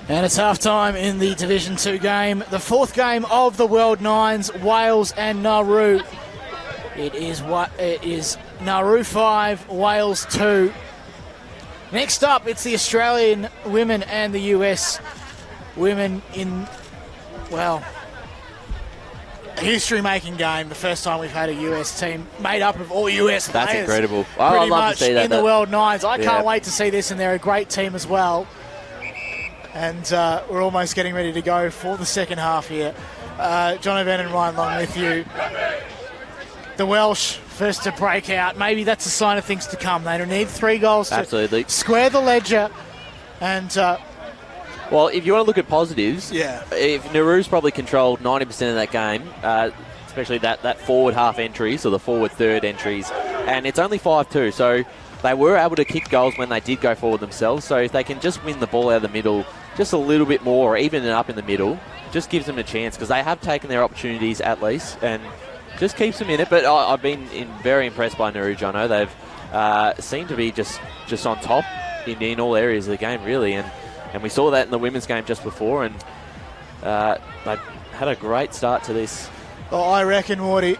And it's half-time in the Division 2 game. The fourth game of the World Nines, Wales and Nauru. It is Nauru 5, Wales 2. Next up, it's the Australian women and the US women in, well, a history-making game. The first time we've had a US team made up of all US players. That's incredible. I'd love to see that. In the World Nines. I can't wait to see this, and they're a great team as well. And we're almost getting ready to go for the second half here. John O'Van and Ryan Long with you. The Welsh first to break out. Maybe that's a sign of things to come. They don't need 3 goals to square the ledger. And well, if you want to look at positives, if Nauru's probably controlled 90% of that game, especially that forward half entries or the forward third entries, and it's only 5-2, so they were able to kick goals when they did go forward themselves. So if they can just win the ball out of the middle just a little bit more, or even up in the middle, just gives them a chance, because they have taken their opportunities at least, and just keeps them in it. But I've been very impressed by Nauru, Jono. They've seemed to be just on top in all areas of the game, really, and we saw that in the women's game just before, and they had a great start to this. Well, I reckon, Wardy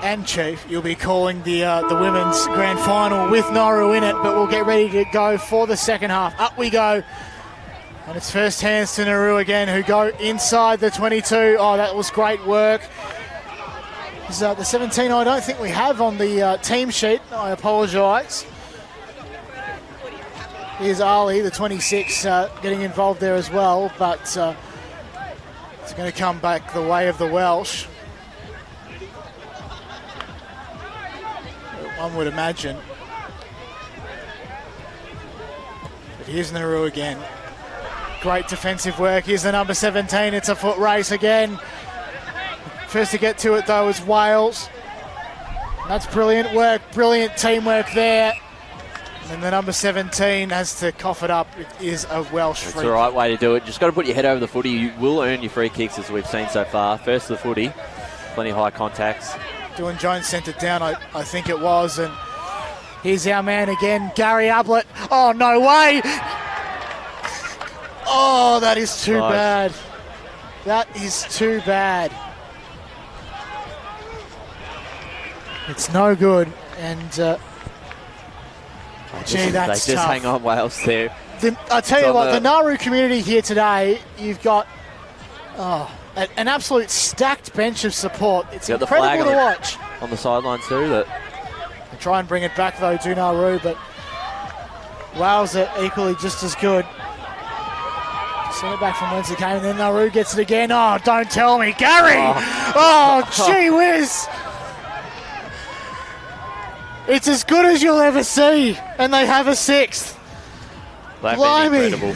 and Chief, you'll be calling the women's grand final with Nauru in it, but we'll get ready to go for the second half. Up we go. And it's first hands to Nauru again, who go inside the 22. Oh, that was great work. Is the 17 I don't think we have on the team sheet. I apologise. Here's Ali, the 26, getting involved there as well, but it's going to come back the way of the Welsh. One would imagine. But here's Nauru again. Great defensive work. Here's the number 17. It's a foot race again. First to get to it, though, is Wales. That's brilliant work, brilliant teamwork there. And the number 17 has to cough it up. It is a Welsh free. That's the right way to do it. Just got to put your head over the footy. You will earn your free kicks, as we've seen so far. First to the footy, plenty of high contacts. Dylan Jones sent it down, I think it was. And here's our man again, Gary Ablett. Oh, no way! Oh, that is too bad. That is too bad. It's no good. And, gee, that's They just tough. hang on, Wales, there. I tell you what, the Nauru community here today, you've got an absolute stacked bench of support. It's incredible to watch. On the sidelines too. They try and bring it back, though, to Nauru, but Wales are equally just as good. Send it back from whence it came, and then Nauru gets it again. Oh, don't tell me. Gary! Oh, gee whiz! It's as good as you'll ever see, and they have a 6th. They've been incredible.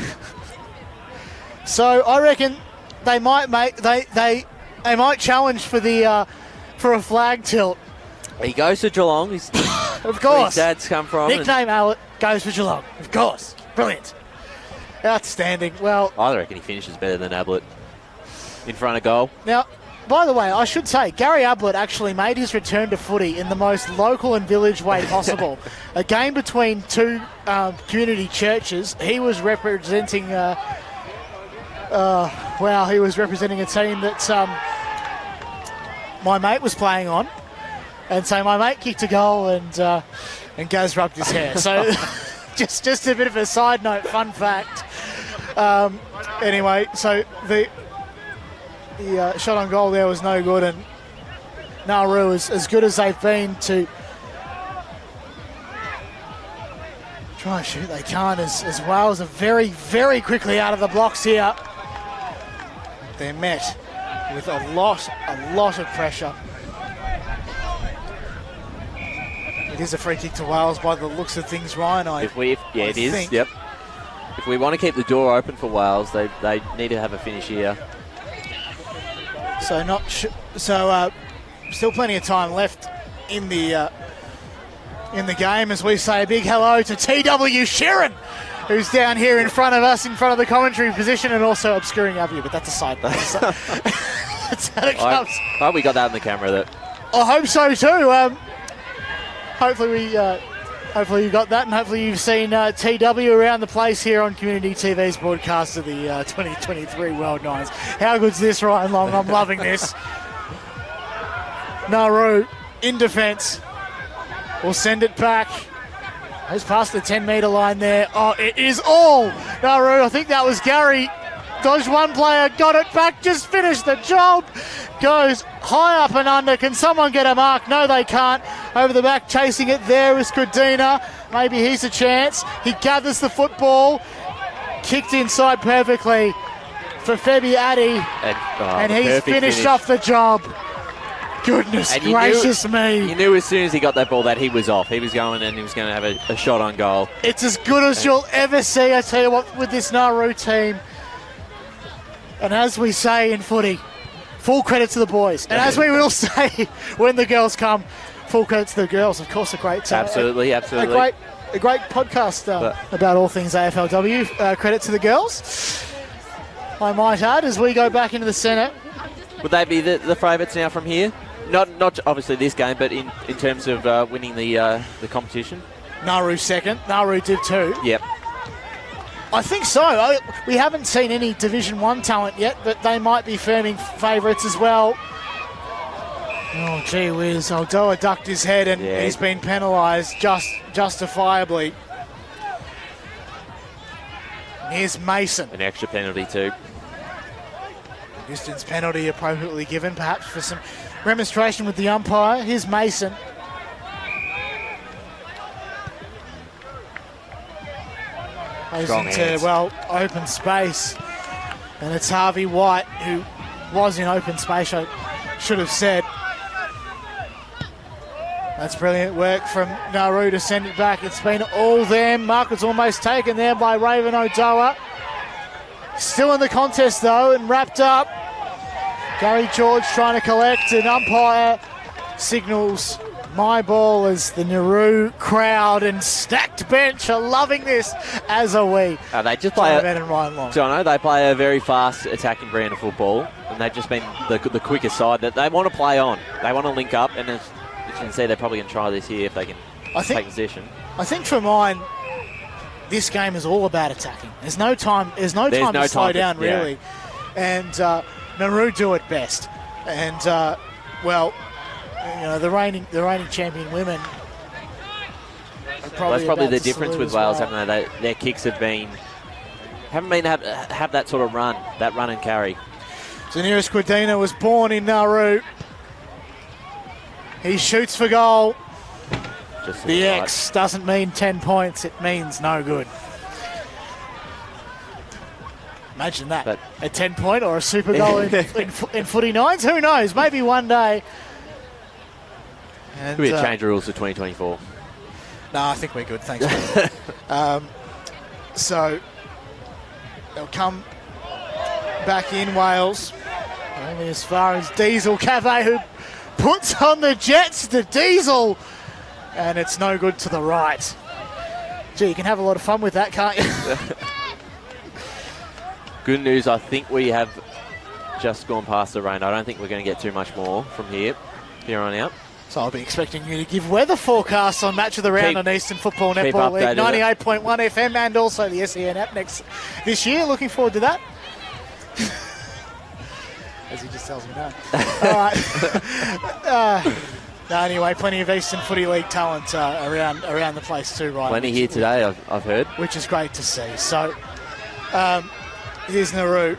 So I reckon they might they might challenge for a flag tilt. He goes to Geelong. He's of course. His dad's come from. Nickname Ablett goes for Geelong. Of course. Brilliant. Outstanding. Well, I reckon he finishes better than Ablett in front of goal. Now, by the way, I should say, Gary Ablett actually made his return to footy in the most local and village way possible. A game between two community churches. He was representing, he was representing a team that my mate was playing on. And so my mate kicked a goal and Gaz rubbed his hair. So just a bit of a side note, fun fact. Anyway, so the shot on goal there was no good, and Nauru is as good as they've been to try and shoot. They can't, as Wales are very, very quickly out of the blocks here. They're met with a lot of pressure. It is a free kick to Wales by the looks of things, Ryan. It is. Yep. If we want to keep the door open for Wales, they need to have a finish here. So still plenty of time left in the game, as we say a big hello to TW Sharon, who's down here in front of us, in front of the commentary position, and also obscuring our view. But that's a side note. That's how it comes. I hope we got that in the camera. I hope so too. Hopefully we Hopefully you got that, and hopefully you've seen TW around the place here on Community TV's broadcast of the 2023 World Nines. How good's this, Ryan Long? I'm loving this. Nauru in defence. We'll send it back. Goes past the 10-metre line there. Oh, it is all Nauru. I think that was Gary. Dodged one player, got it back, just finished the job. Goes high up and under. Can someone get a mark? No, they can't. Over the back, chasing it there is Credina. Maybe he's a chance. He gathers the football. Kicked inside perfectly for Fabiati. And he's finished off the job. Goodness gracious me. You knew as soon as he got that ball that he was off. He was going and he was going to have a shot on goal. It's as good as you'll ever see, I tell you what, with this Nauru team. And as we say in footy, full credit to the boys. And as we will say when the girls come, full credit to the girls. Of course, a great absolutely. A great podcast about all things AFLW. Credit to the girls, I might add, as we go back into the centre. Would they be the favourites now from here? Not obviously this game, but in terms of winning the competition? Nauru second. Nauru Div 2. Yep. I think so. We haven't seen any Division 1 talent yet, but they might be firming favourites as well. Oh, gee whiz. Aldoa ducked his head and he's been penalised justifiably. Here's Mason. An extra penalty too. Distance penalty appropriately given, perhaps for some remonstration with the umpire. Here's Mason. Goes into, open space. And it's Harvey White, who was in open space, I should have said. That's brilliant work from Nauru to send it back. It's been all them. Mark was almost taken there by Raven Odoa. Still in the contest, though, and wrapped up. Gary George trying to collect, and umpire signals my ball as the Nauru crowd and stacked bench are loving this, as are we. They just play Jono, they play a very fast attacking brand of football, and they've just been the quickest side that they want to play on. They want to link up, and as you can see, they're probably going to try this here if they can take possession. I think for mine, this game is all about attacking. There's no time to slow down, really. And Nauru do it best. And, the reigning champion women. That's probably the difference with Wales, haven't they? Their kicks haven't been have that sort of run and carry. Zaniris Quidina was born in Nauru. He shoots for goal. The X doesn't mean 10 points, it means no good. Imagine that. A 10-point or a super goal in footy nines? Who knows? Maybe one day. Could be a change of rules for 2024. No, I think we're good. Thanks. So they'll come back in Wales. Only as far as Diesel Cafe, who puts on the Jets to Diesel. And it's no good to the right. Gee, you can have a lot of fun with that, can't you? Good news, I think we have just gone past the rain. I don't think we're going to get too much more from here on out. So I'll be expecting you to give weather forecasts on Match of the Round on Eastern Football Netball League, 98.1 FM, and also the SEN app this year. Looking forward to that. As he just tells me no. All right. No, anyway, plenty of Eastern Footy League talent around the place too, right? Plenty here today, I've heard. Which is great to see. So, here's Nauru.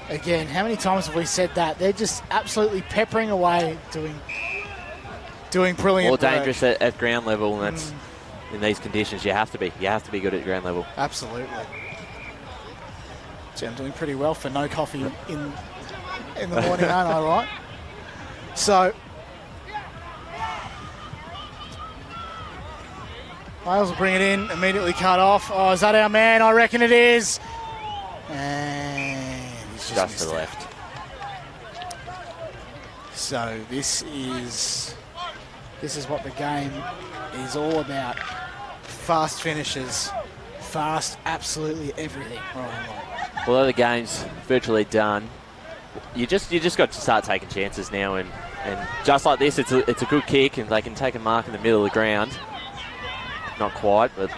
Again, how many times have we said that? They're just absolutely peppering away, doing brilliant work. More dangerous at ground level, and that's in these conditions. You have to be good at ground level. Absolutely. See, I'm doing pretty well for no coffee in the morning, aren't I, right? So, Wales will bring it in, immediately cut off. Oh, is that our man? I reckon it is. And he's just to the left. So this is what the game is all about. Fast finishes, fast absolutely everything. Although the game's virtually done, you just got to start taking chances now, and just like this, it's a good kick, and they can take a mark in the middle of the ground. not quite, but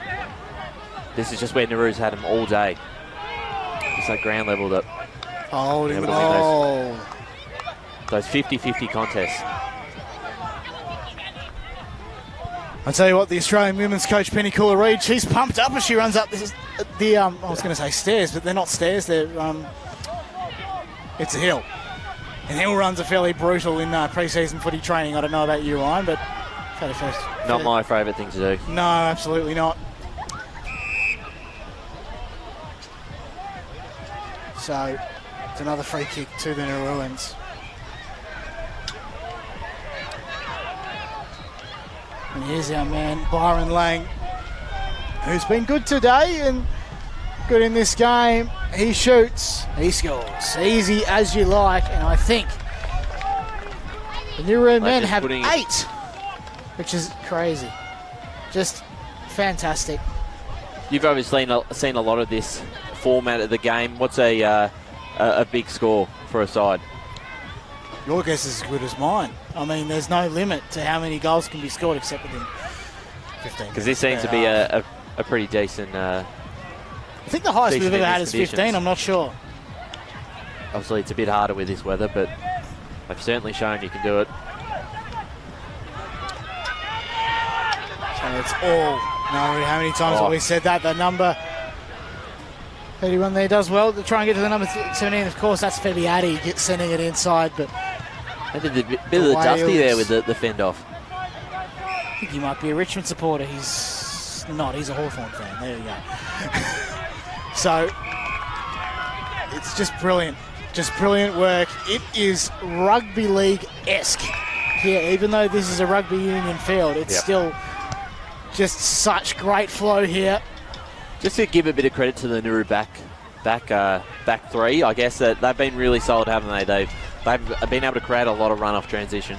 this is just where Nauru's had him all day. It's that ground level that those 50-50 contests. I tell you what, the Australian women's coach Penny Cooler-Reid, she's pumped up as she runs up the I was going to say stairs, but they're not stairs. They're it's a hill. And hill runs are fairly brutal in pre-season footy training. I don't know about you, Ryan, but not my favourite thing to do. No, absolutely not. So it's another free kick to the Nauruans. And here's our man Byron Lang, who's been good today and good in this game. He shoots, he scores, easy as you like, and I think the Nauru men have 8, which is crazy. Just fantastic. You've obviously seen a lot of this format of the game. What's a big score for a side? Your guess is as good as mine. I mean, there's no limit to how many goals can be scored except within 15. Because this seems to be a pretty decent. I think the highest we've ever had is 15. I'm not sure. Obviously, it's a bit harder with this weather, but they've certainly shown you can do it. So it's all. No, how many times have we said that? The number 31 there does well to try and get to the number 17. Of course, that's Fabiati sending it inside, but they did a bit of the dusty there with the fend off. I think he might be a Richmond supporter. He's not. He's a Hawthorn fan. There you go. So it's just brilliant. Just brilliant work. It is rugby league-esque here. Even though this is a rugby union field, it's still just such great flow here. Just to give a bit of credit to the Nauru back three, I guess that they've been really solid, haven't they? They've been able to create a lot of run-off transition.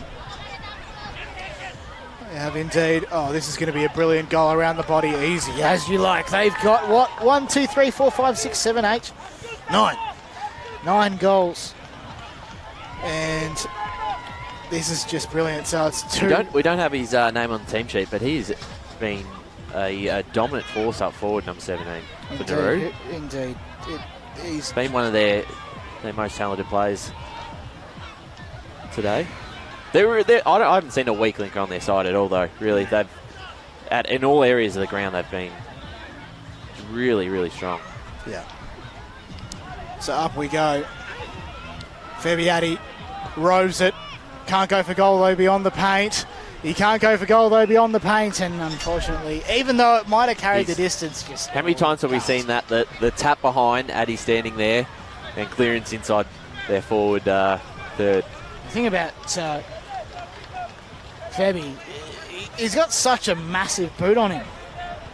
They have indeed. Oh, this is going to be a brilliant goal around the body, easy as you like. They've got what? 1, 2, 3, 4, 5, 6, 7, 8, 9. 9 goals. And this is just brilliant. So it's 2. We don't have his name on the team sheet, but he's been a dominant force up forward, number 17 for Nauru. Indeed. He's been one of their most talented players today. I haven't seen a weak link on their side at all, though. Really, in all areas of the ground, they've been really, really strong. Yeah. So up we go. Fabiati rows it. Can't go for goal, though, beyond the paint. He can't go for goal, though, beyond the paint. And unfortunately, even though it might have carried the distance, just... How many times have we seen that? The tap behind, Addy standing there, and clearance inside their forward third. The thing about Fabi, he's got such a massive boot on him.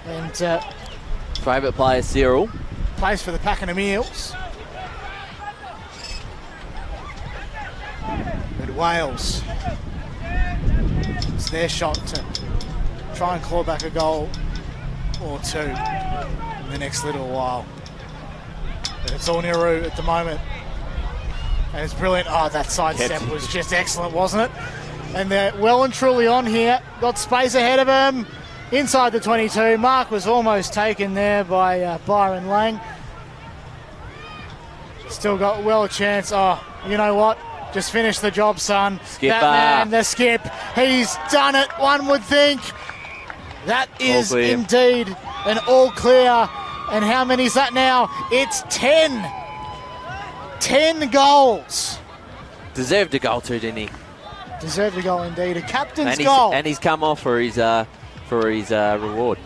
And favourite player, Cyril. Plays for the Pakenham Eels. But Wales, it's their shot to try and claw back a goal or two in the next little while. But it's all Nauru at the moment. And it's brilliant. Oh, that sidestep was just excellent, wasn't it? And they're well and truly on here. Got space ahead of them. Inside the 22. Mark was almost taken there by Byron Lang. Still got well a chance. Oh, you know what? Just finish the job, son. Skipper. That man, the skip. He's done it, one would think. That is indeed an all clear. And how many is that now? It's 10. 10 goals. Deserved a goal too, didn't he? Deserved a goal indeed. A captain's goal. And he's come off for his reward.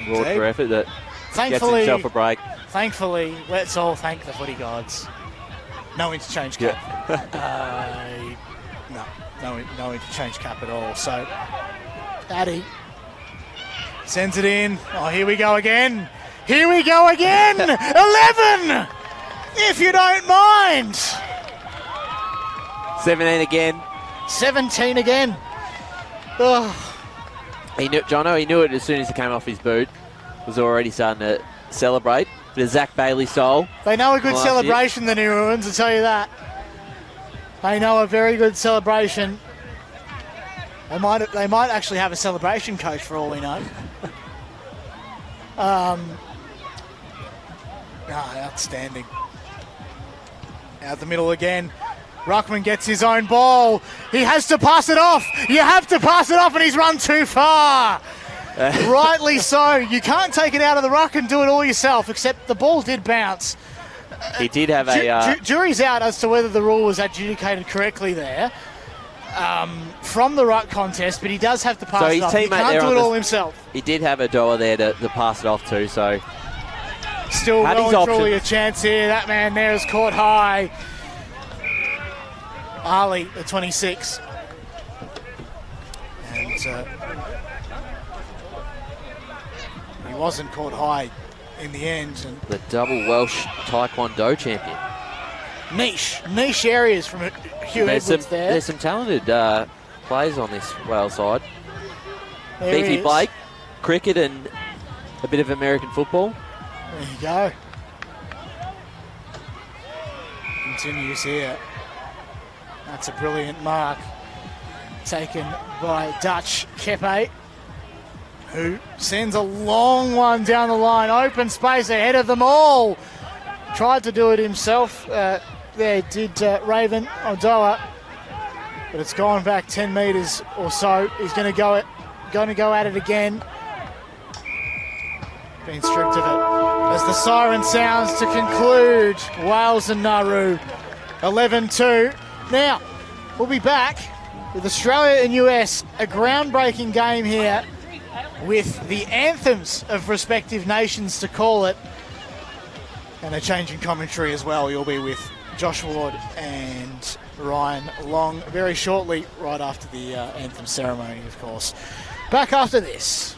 Reward for effort that gets himself a break. Thankfully, let's all thank the footy gods. No interchange cap. No interchange cap at all. So, Addy sends it in. Oh, here we go again. Here we go again. 11, if you don't mind. 17 again. 17 again. Oh. He knew it as soon as it came off his boot. Was already starting to celebrate. Bit of Zach Bailey style. They know a good celebration, the Nauruans, I'll tell you that. They know a very good celebration. They might actually have a celebration coach for all we know. Outstanding. Out the middle again. Ruckman gets his own ball. He has to pass it off. You have to pass it off, and he's run too far. Rightly so. You can't take it out of the ruck and do it all yourself, except the ball did bounce. He did have jury's out as to whether the rule was adjudicated correctly there from the ruck contest, but he does have to pass it off. He can't do it all himself. He did have a doer there to pass it off to, so... Still well and truly a chance here. That man there is caught high. Ali, the 26. And he wasn't caught high in the end. And the double Welsh Taekwondo champion. Niche areas from Hugh Edwards there. There's some talented players on this Wales side. Beefy Blake, cricket and a bit of American football. There you go. Continues here. That's a brilliant mark taken by Dutch Kepe, who sends a long one down the line. Open space ahead of them all. Tried to do it himself. There did Raven Odoa, but it's gone back 10 metres or so. He's going to go at it again. Been stripped of it. As the siren sounds to conclude, Wales and Nauru 11-2. Now, we'll be back with Australia and US, a groundbreaking game here with the anthems of respective nations to call it, and a change in commentary as well. You'll be with Josh Ward and Ryan Long very shortly, right after the anthem ceremony, of course. Back after this.